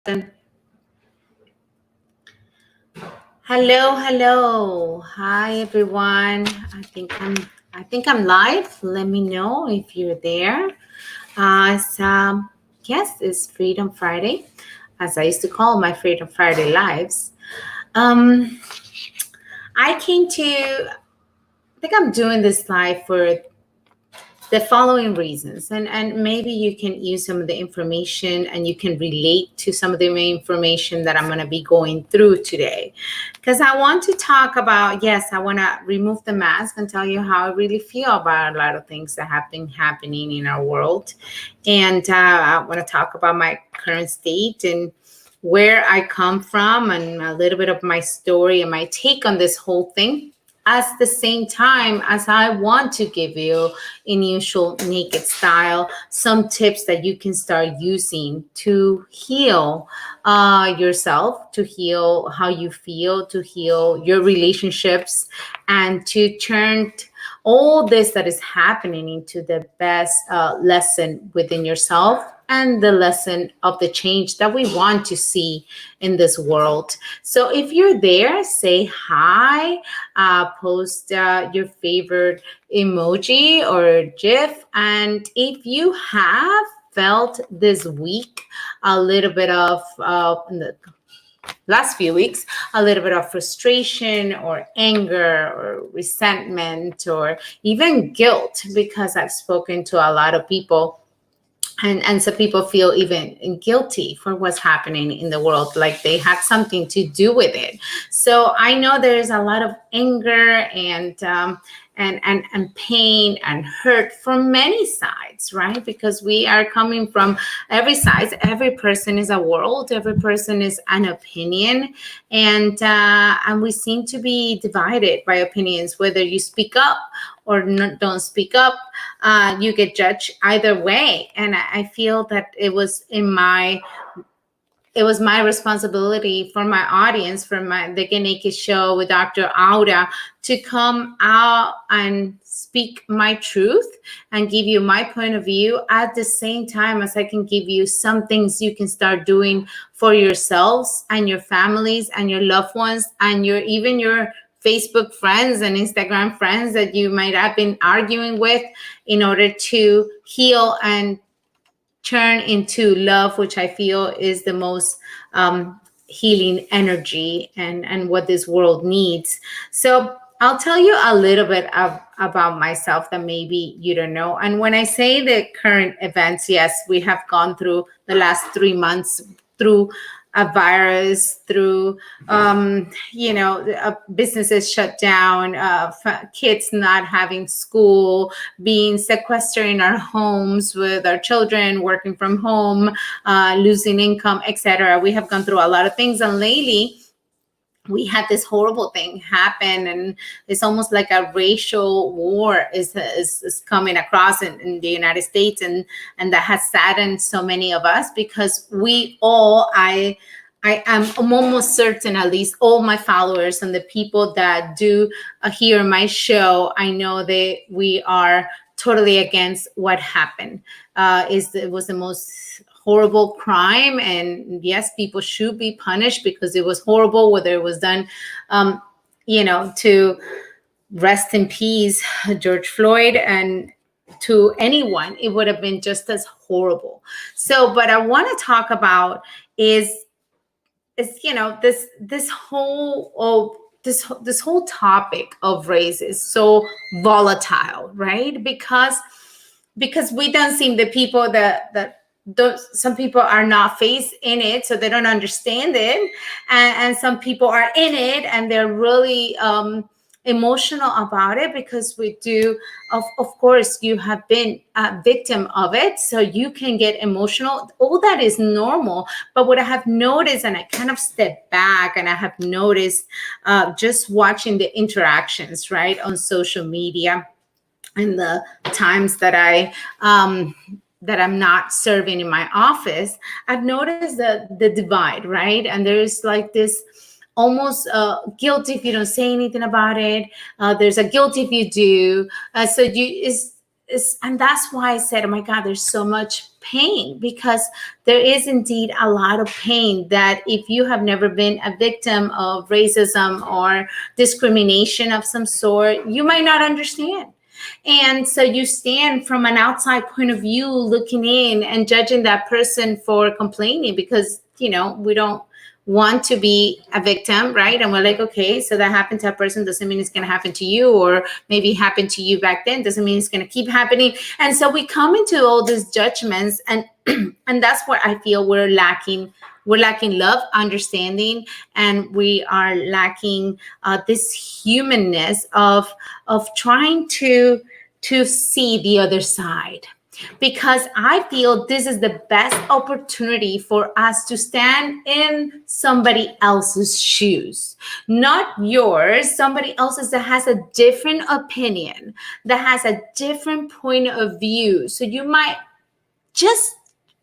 Then hello, hello. Hi everyone. I think I'm live. Let me know if you're there. Yes, it's Freedom Friday, as I used to call my Freedom Friday lives. Um I came to I think I'm doing this live for the following reasons, and maybe you can use some of the information and you can relate to some of the information that I'm going to be going through today, because I want to talk about, yes, I want to remove the mask and tell you how I really feel about a lot of things that have been happening in our world. And I want to talk about my current state and where I come from and a little bit of my story and my take on this whole thing, at the same time as I want to give you, in usual naked style, some tips that you can start using to heal yourself, to heal how you feel, to heal your relationships, and to turn all this that is happening into the best lesson within yourself and the lesson of the change that we want to see in this world. So if you're there, say hi, post your favorite emoji or GIF. And if you have felt this week a little bit of, in the last few weeks, a little bit of frustration or anger or resentment or even guilt, because I've spoken to a lot of people, and some people feel even guilty for what's happening in the world, like they had something to do with it. So I know there's a lot of anger and pain and hurt from many sides, right? Because we are coming from every side. Every person is a world. Every person is an opinion, and we seem to be divided by opinions. Whether you speak up or don't speak up, you get judged either way. And I feel that it was my responsibility for my audience, for the Get Naked show with Dr. Aura, to come out and speak my truth and give you my point of view, at the same time as I can give you some things you can start doing for yourselves and your families and your loved ones and even your Facebook friends and Instagram friends that you might have been arguing with, in order to heal and turn into love, which I feel is the most healing energy and what this world needs. So I'll tell you a little bit about myself that maybe you don't know. And when I say the current events, yes, we have gone through the last 3 months through a virus, through businesses shut down, kids not having school, being sequestered in our homes with our children, working from home, losing income, etc. We have gone through a lot of things, and lately we had this horrible thing happen, and it's almost like a racial war is coming across in the United States, and that has saddened so many of us, because we all, I'm almost certain, at least all my followers and the people that do hear my show, I know that we are totally against what happened. It was the most horrible crime, and yes, people should be punished because it was horrible, whether it was done to rest in peace George Floyd, and to anyone it would have been just as horrible. So but I want to talk about is this whole topic of race is so volatile, right? Because we don't seem, the people that some people are not faced in it, so they don't understand it, and some people are in it and they're really emotional about it, because we do, of course, you have been a victim of it, so you can get emotional. All that is normal. But what I have noticed, and I kind of step back, and I have noticed just watching the interactions, right, on social media, and the times that I'm not serving in my office, I've noticed the divide, right? And there's like this almost guilt if you don't say anything about it. There's a guilt if you do. And that's why I said, oh my God, there's so much pain, because there is indeed a lot of pain that if you have never been a victim of racism or discrimination of some sort, you might not understand. And so you stand from an outside point of view looking in and judging that person for complaining because, we don't want to be a victim, right? And we're like, okay, so that happened to a person doesn't mean it's going to happen to you, or maybe happened to you back then doesn't mean it's going to keep happening. And so we come into all these judgments, and and that's what I feel we're lacking. We're lacking love, understanding, and we are lacking this humanness of trying to see the other side, because I feel this is the best opportunity for us to stand in somebody else's shoes, not yours, somebody else's that has a different opinion, that has a different point of view. So you might just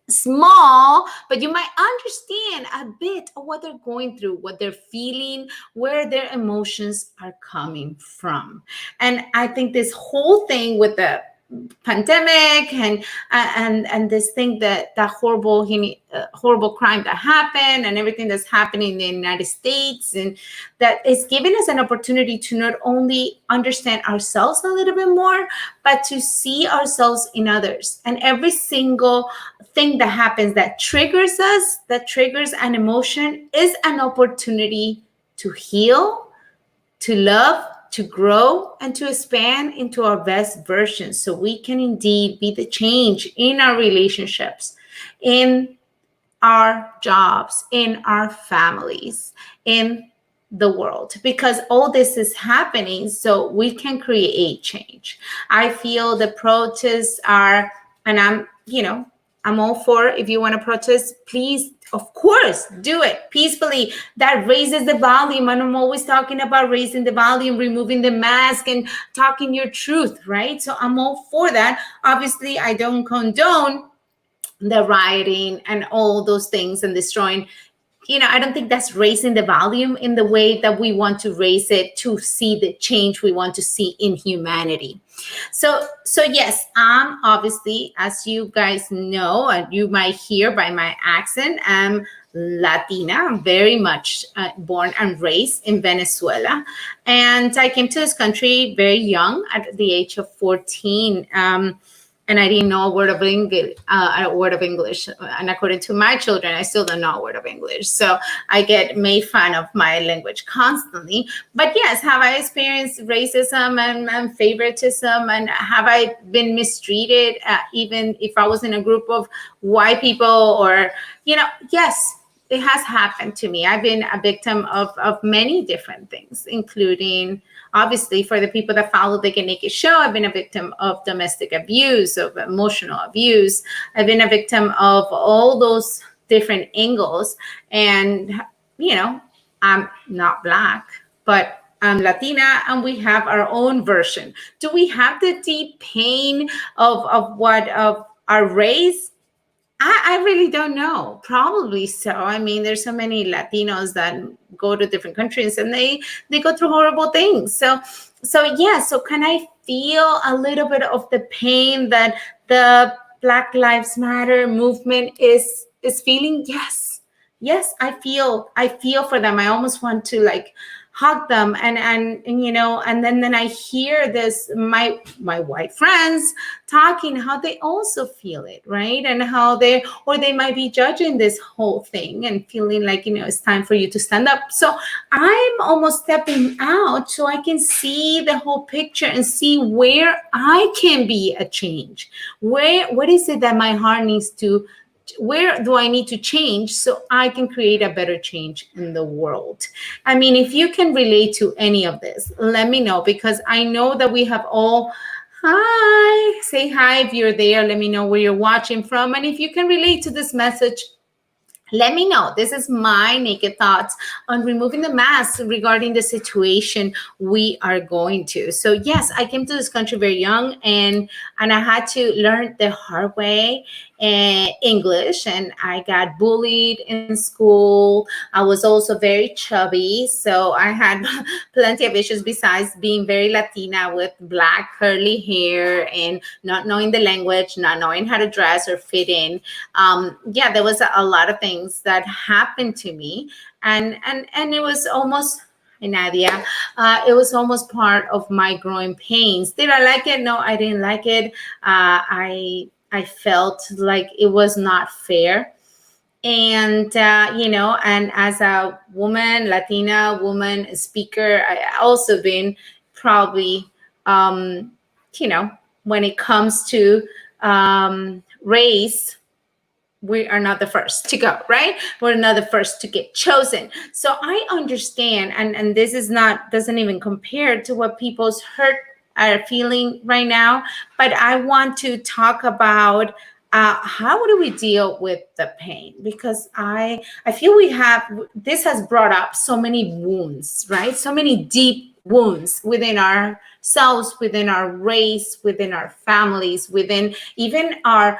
small, but you might understand a bit of what they're going through, what they're feeling, where their emotions are coming from. And I think this whole thing with the pandemic and this thing that horrible crime that happened and everything that's happening in the United States, and that is giving us an opportunity to not only understand ourselves a little bit more, but to see ourselves in others. And every single thing that happens that triggers us, that triggers an emotion, is an opportunity to heal, to love, to grow, and to expand into our best version, so we can indeed be the change in our relationships, in our jobs, in our families, in the world, because all this is happening so we can create change. I feel the protests are, and I'm all for, if you want to protest, please, of course, do it peacefully. That raises the volume. And I'm always talking about raising the volume, removing the mask, and talking your truth, right? So I'm all for that. Obviously, I don't condone the rioting and all those things and destroying. I don't think that's raising the volume in the way that we want to raise it to see the change we want to see in humanity. So yes, I'm obviously, as you guys know, and you might hear by my accent, I'm Latina. I'm very much born and raised in Venezuela. And I came to this country very young, at the age of 14. And I didn't know a word of English. And according to my children, I still don't know a word of English. So I get made fun of my language constantly. But yes, have I experienced racism and favoritism? And have I been mistreated, even if I was in a group of white people? Or, yes, it has happened to me. I've been a victim of many different things, including, obviously, for the people that follow the Get Naked show, I've been a victim of domestic abuse, of emotional abuse. I've been a victim of all those different angles. And, I'm not Black, but I'm Latina, and we have our own version. Do we have the deep pain of our race? I really don't know. Probably so. I mean, there's so many Latinos that go to different countries and they go through horrible things. So yeah. So can I feel a little bit of the pain that the Black Lives Matter movement is feeling? Yes. I feel for them. I almost want to hug them, and then I hear this, my white friends talking how they also feel it, right? And how they might be judging this whole thing and feeling like, it's time for you to stand up. So I'm almost stepping out so I can see the whole picture and see where I can be a change. What is it that my heart needs to, where do I need to change so I can create a better change in the world? I mean, if you can relate to any of this, let me know, because I know that we have all, hi, say hi if you're there. Let me know where you're watching from. And if you can relate to this message, let me know. This is my naked thoughts on removing the mask regarding the situation we are going to. So yes, I came to this country very young, and I had to learn the hard way. English, and I got bullied in school. I was also very chubby, so I had plenty of issues besides being very Latina with black curly hair and not knowing the language, not knowing how to dress or fit in. Yeah, there was a lot of things that happened to me, and it was almost. Hey, Nadia, it was almost part of my growing pains. Did I like it? No, I didn't like it. I felt like it was not fair, and and as a woman, Latina woman speaker, I also been probably, um, you know, when it comes to race, we are not the first to go, right? We're not the first to get chosen. So I understand, and this is not, doesn't even compare to what people's hurt are feeling right now. But I want to talk about how do we deal with the pain, because I feel we have, this has brought up so many wounds, right? So many deep wounds within ourselves, within our race, within our families, within even our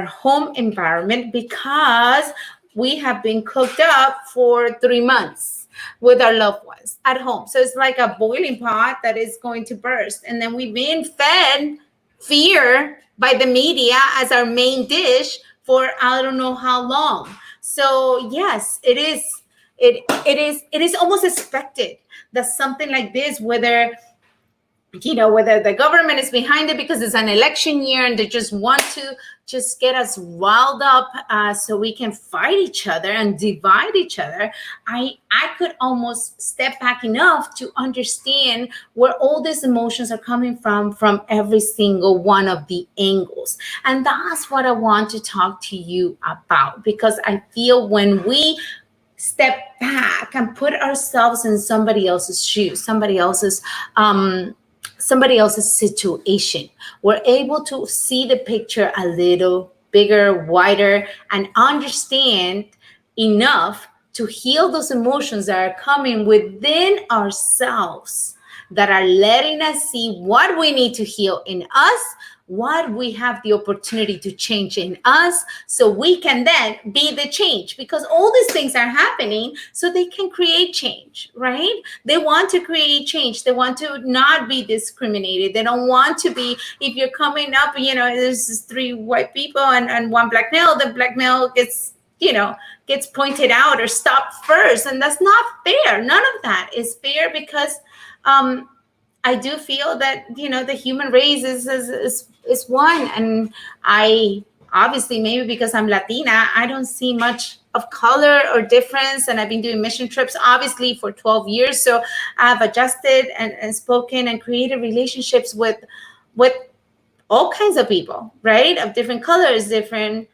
home environment, because we have been cooked up for 3 months with our loved ones at home. So it's like a boiling pot that is going to burst. And then we've been fed fear by the media as our main dish for I don't know how long. So yes, it is almost expected that something like this, whether the government is behind it because it's an election year and they just want to just get us riled up, so we can fight each other and divide each other. I could almost step back enough to understand where all these emotions are coming from every single one of the angles. And that's what I want to talk to you about, because I feel when we step back and put ourselves in somebody else's shoes, somebody else's situation, we're able to see the picture a little bigger, wider, and understand enough to heal those emotions that are coming within ourselves, that are letting us see what we need to heal in us, what we have the opportunity to change in us, so we can then be the change. Because all these things are happening so they can create change, right? They want to create change. They want to not be discriminated. They don't want to be, if you're coming up, there's just 3 white people and 1 black male, the black male gets pointed out or stopped first. And that's not fair. None of that is fair, because I do feel that the human race is one. And I obviously, maybe because I'm Latina, I don't see much of color or difference. And I've been doing mission trips obviously for 12 years, so I've adjusted and spoken and created relationships with all kinds of people, right? Of different colors, different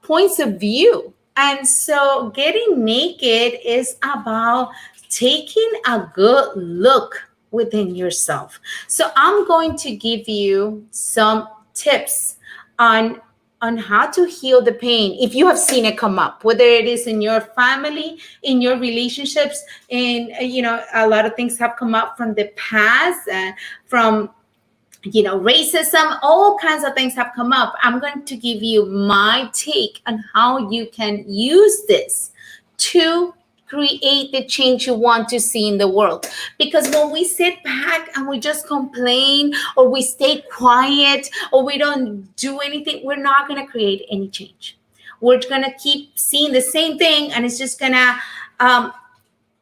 points of view. And so getting naked is about taking a good look within yourself. So I'm going to give you some tips on how to heal the pain if you have seen it come up, whether it is in your family, in your relationships. And a lot of things have come up from the past, from racism, all kinds of things have come up. I'm going to give you my take on how you can use this to create the change you want to see in the world. Because when we sit back and we just complain, or we stay quiet, or we don't do anything, we're not going to create any change. We're going to keep seeing the same thing, and it's just going to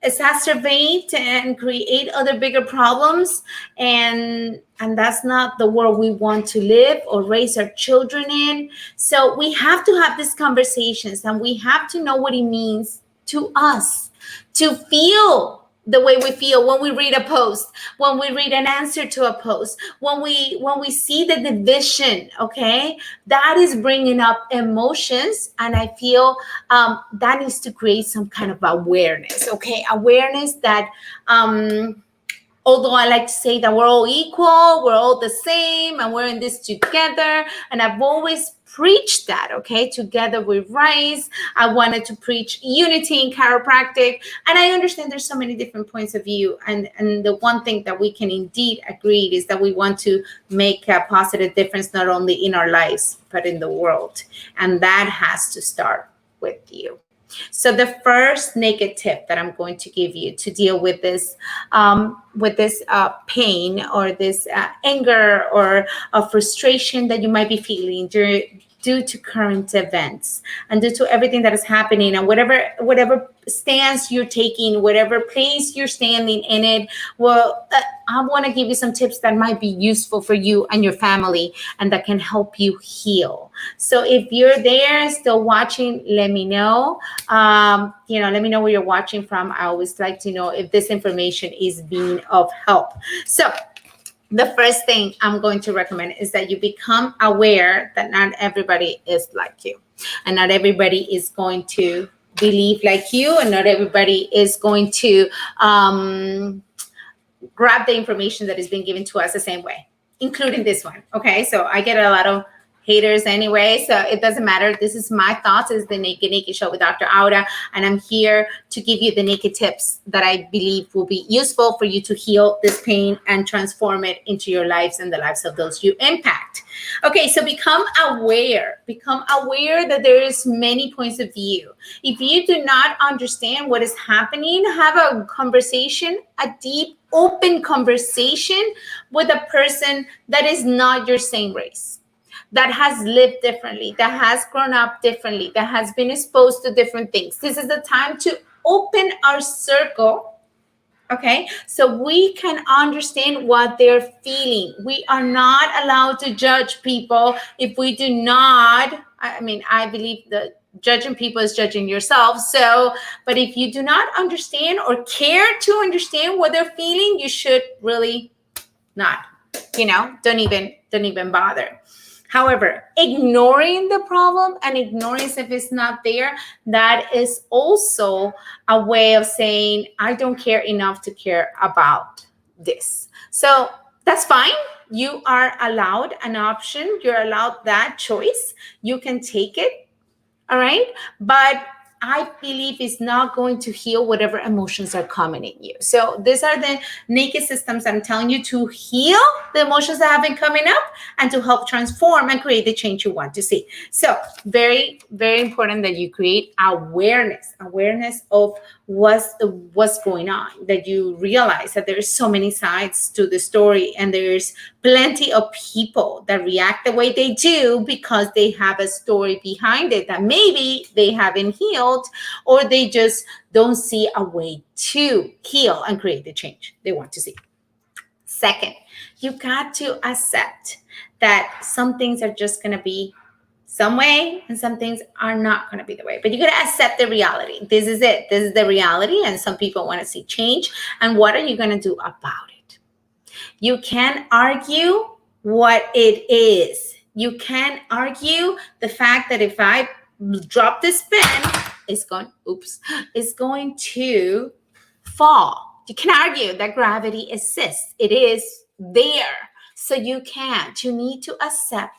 exacerbate and create other bigger problems. And that's not the world we want to live or raise our children in. So we have to have these conversations, and we have to know what it means to us to feel the way we feel when we read a post, when we read an answer to a post, when we see the division. Okay, that is bringing up emotions, and I feel that needs to create some kind of awareness. Okay, awareness that although I like to say that we're all equal, we're all the same, and we're in this together. And I've always preached that, okay? Together we rise. I wanted to preach unity in chiropractic. And I understand there's so many different points of view. And the one thing that we can indeed agree is that we want to make a positive difference, not only in our lives, but in the world. And that has to start with you. So the first naked tip that I'm going to give you to deal with this pain or this anger or frustration that you might be feeling due to current events and due to everything that is happening, and whatever stance you're taking, whatever place you're standing in it, well, I want to give you some tips that might be useful for you and your family and that can help you heal. So if you're there still watching, let me know. Let me know where you're watching from. I always like to know if this information is being of help. So the first thing I'm going to recommend is that you become aware that not everybody is like you, and not everybody is going to believe like you, and not everybody is going to grab the information that is being given to us the same way, including this one. Okay, so I get a lot of haters anyway, so it doesn't matter. This is my thoughts. This is the Naked Show with Dr. Aura, and I'm here to give you the naked tips that I believe will be useful for you to heal this pain and transform it into your lives and the lives of those you impact. Okay, so become aware that there is many points of view. If you do not understand what is happening, have a conversation, a deep, open conversation with a person that is not your same race, that has lived differently, that has grown up differently, that has been exposed to different things. This is the time to open our circle, okay? So we can understand what they're feeling. We are not allowed to judge people if we do not, I believe that judging people is judging yourself. So, but if you do not understand or care to understand what they're feeling, you should really not, don't even bother. However, ignoring the problem and ignoring if it's not there, that is also a way of saying, I don't care enough to care about this. So that's fine. You are allowed an option. You're allowed that choice. You can take it. All right. But I believe it's not going to heal whatever emotions are coming in you. So these are the naked systems I'm telling you to heal the emotions that have been coming up and to help transform and create the change you want to see. So very, very important that you create awareness of what's going on, that you realize that there's so many sides to the story, and there's plenty of people that react the way they do because they have a story behind it that maybe they haven't healed, or they just don't see a way to heal and create the change they want to see. Second, you got to accept that some things are just going to be some way and some things are not going to be the way. But you got to accept the reality. This is it. This is the reality. And some people want to see change. And what are you going to do about it? You can argue what it is. You can argue the fact that if I drop this pen, it's going to fall. You can argue that gravity exists. It is there. So you can't. You need to accept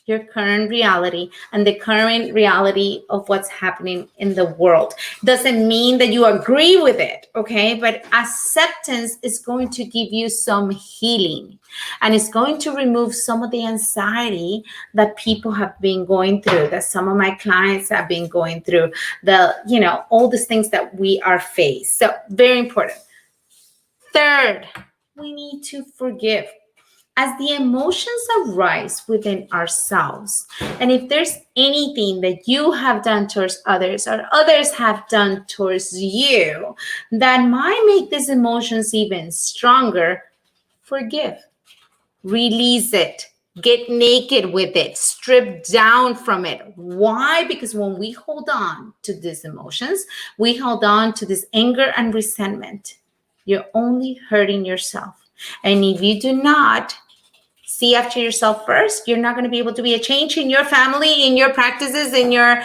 your current reality and the current reality of what's happening in the world. Doesn't mean that you agree with it, okay? But acceptance is going to give you some healing, and it's going to remove some of the anxiety that people have been going through, that some of my clients have been going through, all these things that we are faced. So very important. Third, we need to forgive. As the emotions arise within ourselves, and if there's anything that you have done towards others or others have done towards you that might make these emotions even stronger, forgive. Release it. Get naked with it. Strip down from it. Why? Because when we hold on to these emotions, we hold on to this anger and resentment. You're only hurting yourself. And if you do not see after yourself first, you're not going to be able to be a change in your family, in your practices, in your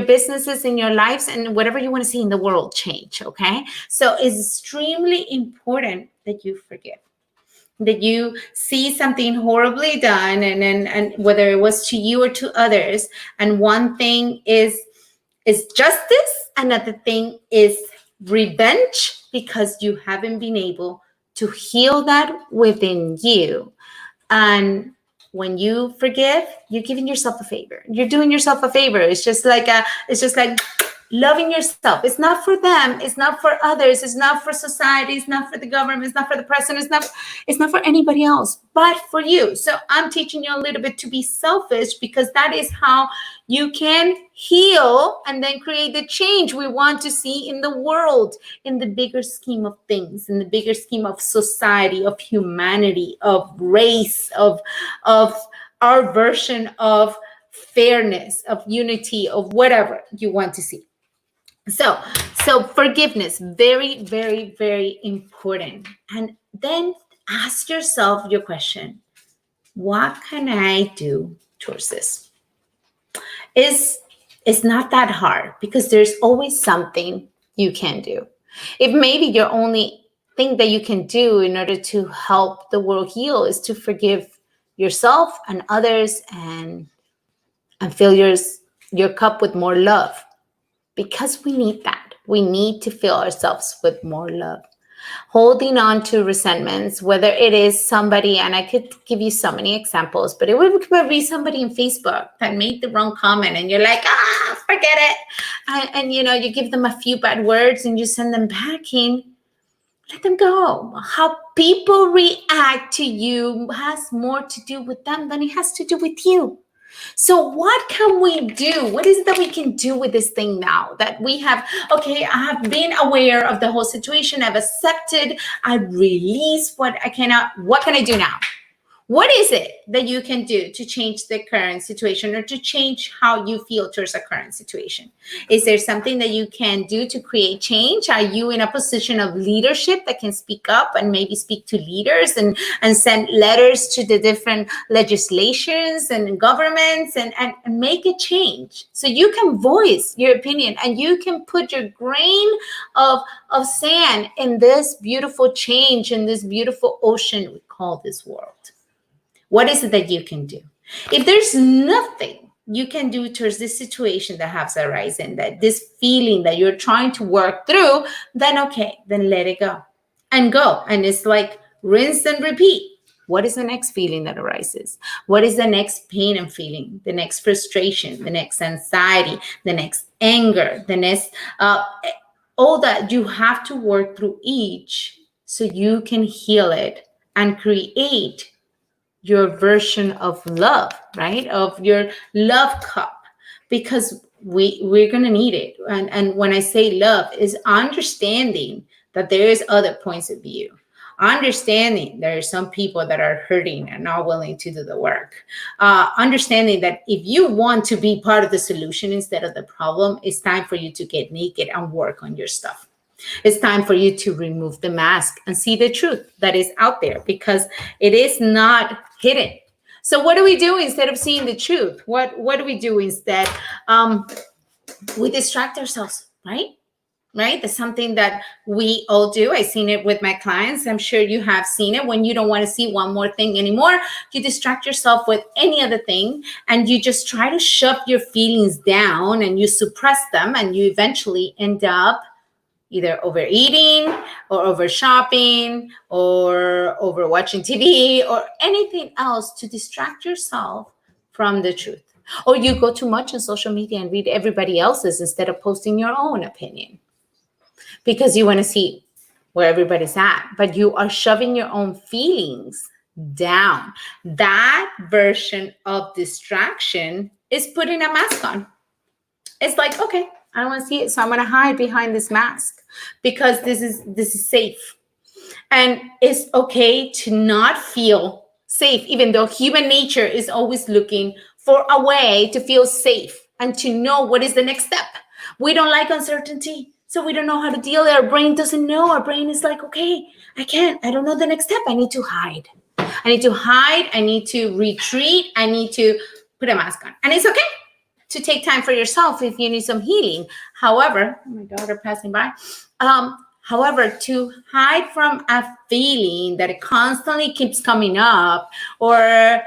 businesses, in your lives, and whatever you want to see in the world change. Okay. So it's extremely important that you forgive, that you see something horribly done, and whether it was to you or to others, and one thing is justice, another thing is revenge, because you haven't been able to heal that within you. And when you forgive, you're giving yourself a favor. You're doing yourself a favor. It's just like loving yourself. It's not for them. It's not for others. It's not for society. It's not for the government. It's not for the president. It's not for anybody else, but for you. So I'm teaching you a little bit to be selfish, because that is how you can heal and then create the change we want to see in the world, in the bigger scheme of things, in the bigger scheme of society, of humanity, of race, of our version of fairness, of unity, of whatever you want to see. So forgiveness, very, very, very important. And then ask yourself your question: what can I do towards this? It's not that hard, because there's always something you can do. If maybe your only thing that you can do in order to help the world heal is to forgive yourself and others, and fill your cup with more love, because we need that. We need to fill ourselves with more love. Holding on to resentments, whether it is somebody, and I could give you so many examples, but it would be somebody in Facebook that made the wrong comment, and you're like, forget it. And you give them a few bad words and you send them packing. Let them go. How people react to you has more to do with them than it has to do with you. So what can we do? What is it that we can do with this thing now that we have? Okay, I have been aware of the whole situation. I've accepted. I release what can I do now? What is it that you can do to change the current situation, or to change how you feel towards a current situation? Is there something that you can do to create change? Are you in a position of leadership that can speak up and maybe speak to leaders and send letters to the different legislations and governments and make a change? So you can voice your opinion, and you can put your grain of sand in this beautiful change, in this beautiful ocean we call this world. What is it that you can do? If there's nothing you can do towards this situation that has arisen, that this feeling that you're trying to work through, then okay, then let it go. And go. And it's like rinse and repeat. What is the next feeling that arises? What is the next pain and feeling? The next frustration, the next anxiety, the next anger, the next, all that you have to work through each, so you can heal it and create your version of love, right? Of your love cup, because we're going to need it. And when I say love, is understanding that there is other points of view, understanding there are some people that are hurting and not willing to do the work, understanding that if you want to be part of the solution instead of the problem, it's time for you to get naked and work on your stuff. It's time for you to remove the mask and see the truth that is out there, because it is not hidden. So what do we do instead of seeing the truth? What do we do instead? We distract ourselves, right? That's something that we all do. I've seen it with my clients. I'm sure you have seen it. When you don't want to see one more thing anymore, you distract yourself with any other thing, and you just try to shove your feelings down, and you suppress them, and you eventually end up either overeating or over shopping or over watching TV or anything else to distract yourself from the truth. Or you go too much on social media and read everybody else's instead of posting your own opinion, because you want to see where everybody's at, but you are shoving your own feelings down. That version of distraction is putting a mask on. It's like, okay, I don't want to see it, so I'm going to hide behind this mask because this is safe. And it's okay to not feel safe, even though human nature is always looking for a way to feel safe and to know what is the next step. We don't like uncertainty, so we don't know how to deal with it. Our brain doesn't know. Our brain is like, okay, I don't know the next step. I need to hide. I need to retreat. I need to put a mask on. And it's okay to take time for yourself if you need some healing. However, my daughter passing by. However, to hide from a feeling that it constantly keeps coming up, or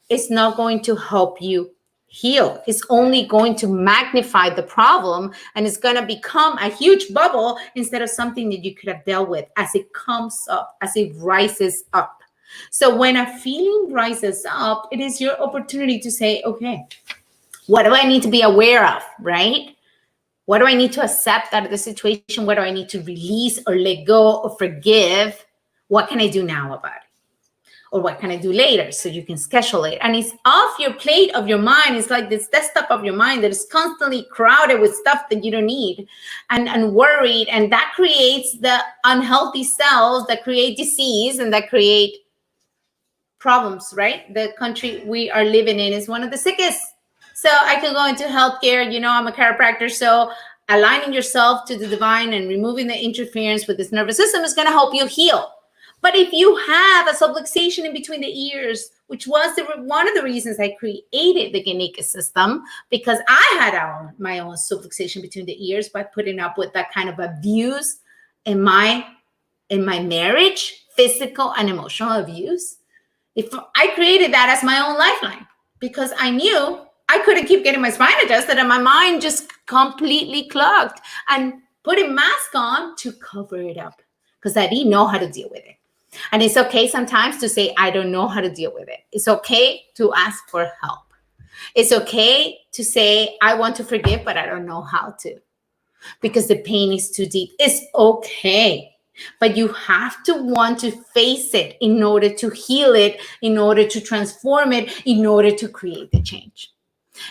it's not going to help you heal. It's only going to magnify the problem, and it's going to become a huge bubble instead of something that you could have dealt with as it comes up, as it rises up. So when a feeling rises up, it is your opportunity to say, okay, what do I need to be aware of, right? What do I need to accept out of the situation? What do I need to release or let go or forgive? What can I do now about it? Or what can I do later? So you can schedule it. And it's off your plate of your mind. It's like this desktop of your mind that is constantly crowded with stuff that you don't need and worried. And that creates the unhealthy cells that create disease and that create problems, right? The country we are living in is one of the sickest. So I can go into healthcare. I'm a chiropractor. So aligning yourself to the divine and removing the interference with this nervous system is going to help you heal. But if you have a subluxation in between the ears, which was one of the reasons I created the Ganica system, because I had my own subluxation between the ears by putting up with that kind of abuse in my marriage, physical and emotional abuse. If I created that as my own lifeline, because I knew I couldn't keep getting my spine adjusted and my mind just completely clogged, and putting mask on to cover it up because I didn't know how to deal with it. And it's okay sometimes to say, I don't know how to deal with it. It's okay to ask for help. It's okay to say, I want to forgive, but I don't know how to because the pain is too deep. It's okay. But you have to want to face it in order to heal it, in order to transform it, in order to create the change.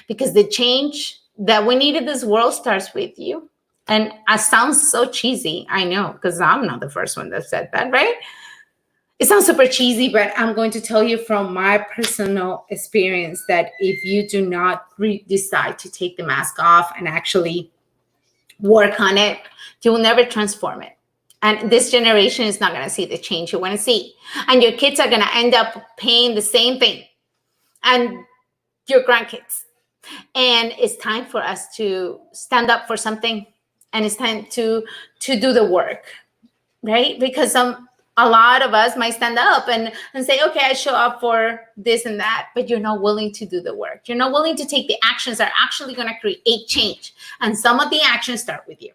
Because the change that we need in this world starts with you. And it sounds so cheesy, I know, because I'm not the first one that said that, right? It sounds super cheesy, but I'm going to tell you from my personal experience that if you do not decide to take the mask off and actually work on it, you will never transform it. And this generation is not going to see the change you want to see. And your kids are going to end up paying the same thing. And your grandkids. And it's time for us to stand up for something. And it's time to do the work, right? Because a lot of us might stand up and say, okay, I show up for this and that, but you're not willing to do the work. You're not willing to take the actions that are actually going to create change. And some of the actions start with you.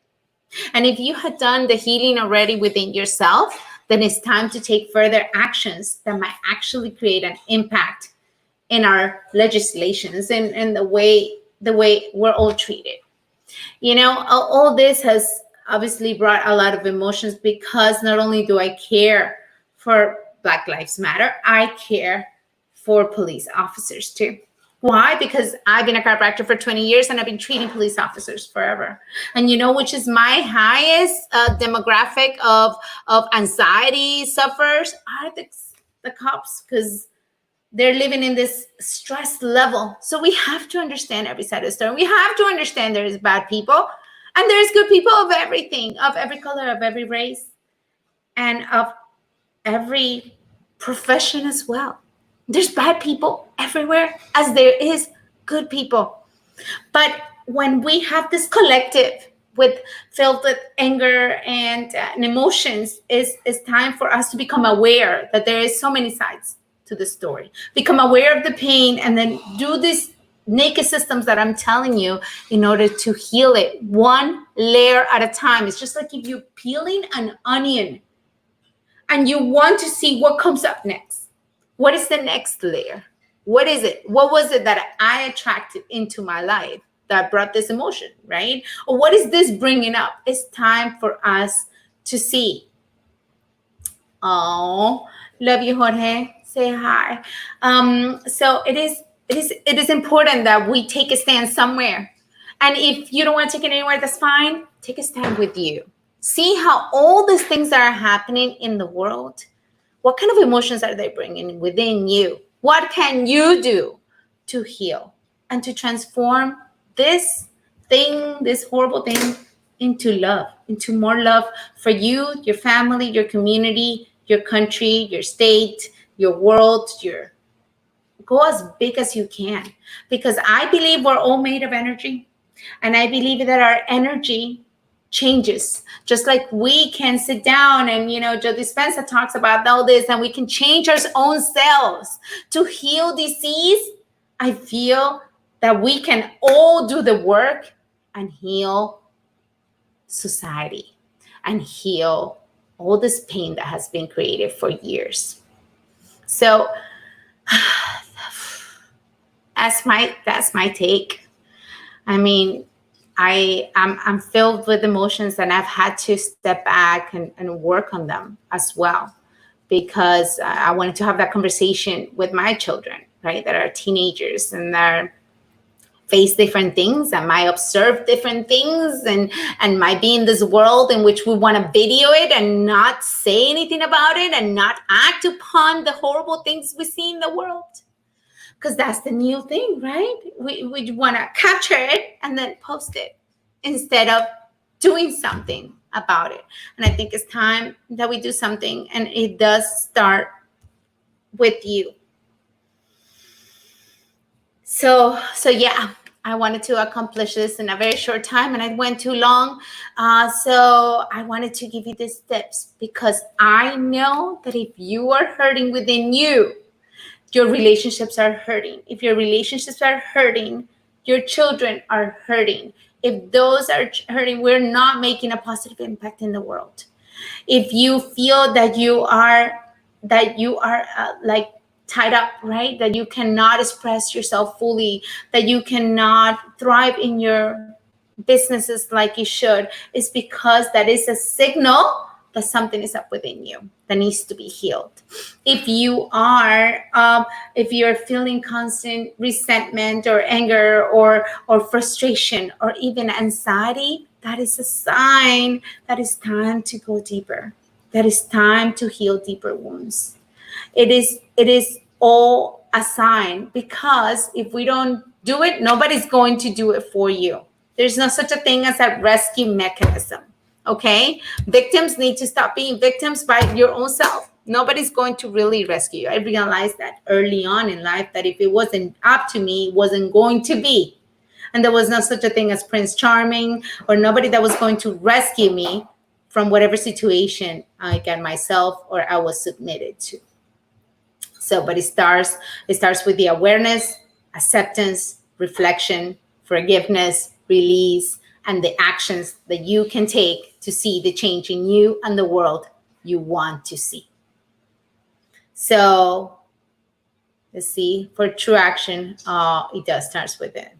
And if you had done the healing already within yourself, then it's time to take further actions that might actually create an impact in our legislations and the way we're all treated. All this has obviously brought a lot of emotions because not only do I care for Black Lives Matter, I care for police officers too. Why? Because I've been a chiropractor for 20 years and I've been treating police officers forever. And which is my highest demographic of anxiety sufferers are the cops, because they're living in this stress level. So we have to understand every side of the story. We have to understand there is bad people and there's good people of everything, of every color, of every race, and of every profession as well. There's bad people everywhere as there is good people. But when we have this collective filled with anger and emotions, it's time for us to become aware that there is so many sides to the story. Become aware of the pain and then do these naked systems that I'm telling you in order to heal it one layer at a time. It's just like if you're peeling an onion and you want to see what comes up next. What is the next layer? What is it? What was it that I attracted into my life that brought this emotion, right? Or what is this bringing up? It's time for us to see. Oh, love you, Jorge. Say hi. So it is important that we take a stand somewhere. And if you don't want to take it anywhere, that's fine. Take a stand with you. See how all these things that are happening in the world, what kind of emotions are they bringing within you? What can you do to heal and to transform this thing, this horrible thing, into love, into more love for you, your family, your community, your country, your state, your world, go as big as you can. Because I believe we're all made of energy. And I believe that our energy changes. Just like we can sit down and, Joe Dispenza talks about all this, and we can change our own selves to heal disease. I feel that we can all do the work and heal society and heal all this pain that has been created for years. So that's my take. I mean, I'm filled with emotions, and I've had to step back and work on them as well, because I wanted to have that conversation with my children, right, that are teenagers and that face different things and might observe different things and might be in this world in which we want to video it and not say anything about it and not act upon the horrible things we see in the world. Because that's the new thing, right? We want to capture it and then post it instead of doing something about it. And I think it's time that we do something. And it does start with you. So yeah, I wanted to accomplish this in a very short time, and I went too long. So I wanted to give you these tips, because I know that if you are hurting within you, your relationships are hurting. If your relationships are hurting, your children are hurting. If those are hurting, we're not making a positive impact in the world. If you feel that you are like tied up, right? That you cannot express yourself fully, that you cannot thrive in your businesses like you should, is because that is a signal that something is up within you that needs to be healed. If you're feeling constant resentment or anger or frustration or even anxiety, that is a sign that it's time to go deeper. That it's time to heal deeper wounds. It is all a sign, because if we don't do it, nobody's going to do it for you. There's no such a thing as a rescue mechanism. Okay, victims need to stop being victims by your own self. Nobody's going to really rescue you. I realized that early on in life, that if it wasn't up to me, it wasn't going to be. And there was no such a thing as Prince Charming, or nobody that was going to rescue me from whatever situation I got myself or I was submitted to. So, but it starts with the awareness, acceptance, reflection, forgiveness, release, and the actions that you can take to see the change in you and the world you want to see. So let's see, for true action, it does start within.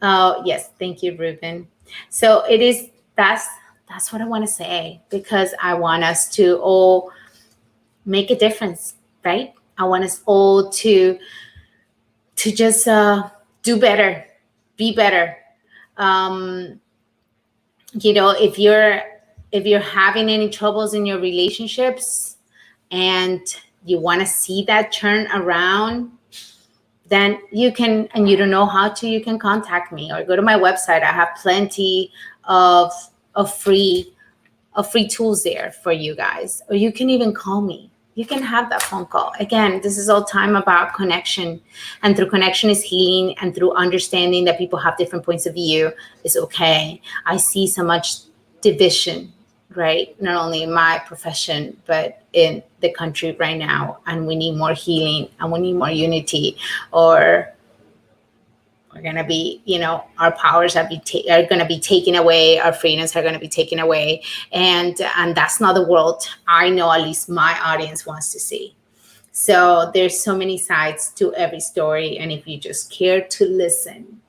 Yes, thank you, Ruben. So that's what I want to say, because I want us to all make a difference, right? I want us all to just do better, be better. If you're having any troubles in your relationships and you want to see that turn around, then you can, and you don't know how to, you can contact me or go to my website. I have plenty of free tools there for you guys, or you can even call me. You can have that phone call. Again, this is all time about connection, and through connection is healing, and through understanding that people have different points of view is okay. I see so much division, right? Not only in my profession, but in the country right now. And we need more healing, and we need more unity, or we're going to be, our powers are going to be taken away. Our freedoms are going to be taken away. And that's not the world I know, at least my audience wants to see. So there's so many sides to every story. And if you just care to listen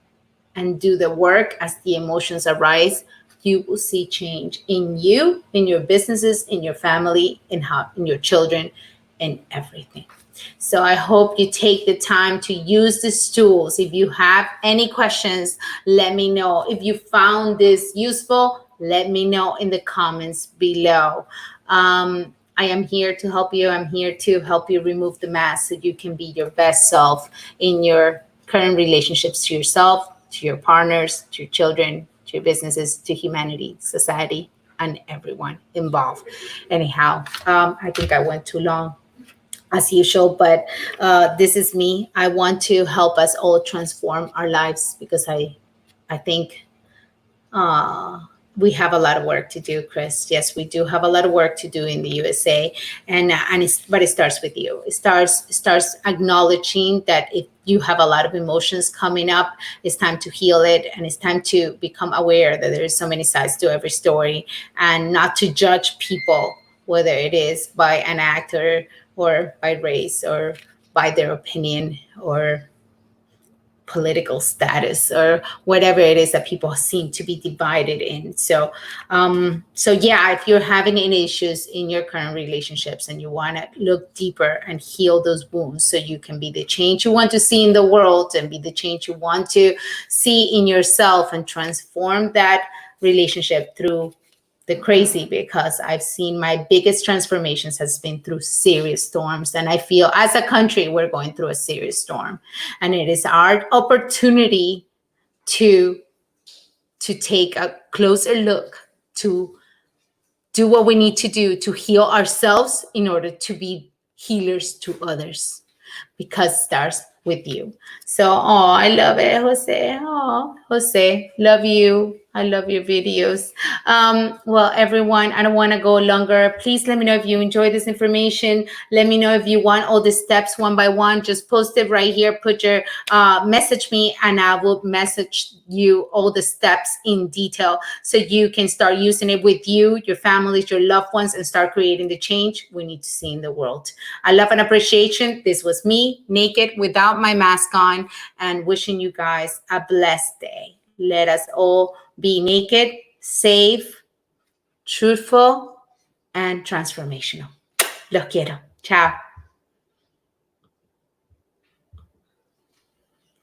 and do the work as the emotions arise, you will see change in you, in your businesses, in your family, in your children, in everything. So I hope you take the time to use these tools. If you have any questions, let me know. If you found this useful, let me know in the comments below. I am here to help you. I'm here to help you remove the mask so you can be your best self in your current relationships to yourself, to your partners, to your children, to your businesses, to humanity, society, and everyone involved. Anyhow, I think I went too long, as usual, but this is me. I want to help us all transform our lives, because I think uh, we have a lot of work to do, Chris. Yes, we do have a lot of work to do in the USA, but it starts with you. It starts acknowledging that if you have a lot of emotions coming up, it's time to heal it, and it's time to become aware that there is so many sides to every story, and not to judge people, whether it is by an actor or by race or by their opinion or political status or whatever it is that people seem to be divided in. So yeah, if you're having any issues in your current relationships and you want to look deeper and heal those wounds so you can be the change you want to see in the world and be the change you want to see in yourself and transform that relationship through the crazy, because I've seen my biggest transformations has been through serious storms. And I feel as a country, we're going through a serious storm. And it is our opportunity to take a closer look, to do what we need to do to heal ourselves in order to be healers to others, because it starts with you. So, oh, I love it, Jose. Oh, Jose, love you. I love your videos. Well, everyone, I don't want to go longer. Please let me know if you enjoy this information. Let me know if you want all the steps one by one. Just post it right here. Put your message me, and I will message you all the steps in detail so you can start using it with you, your families, your loved ones, and start creating the change we need to see in the world. I love and appreciation. This was me, naked, without my mask on, and wishing you guys a blessed day. Let us all be naked, safe, truthful, and transformational. Los quiero. Ciao.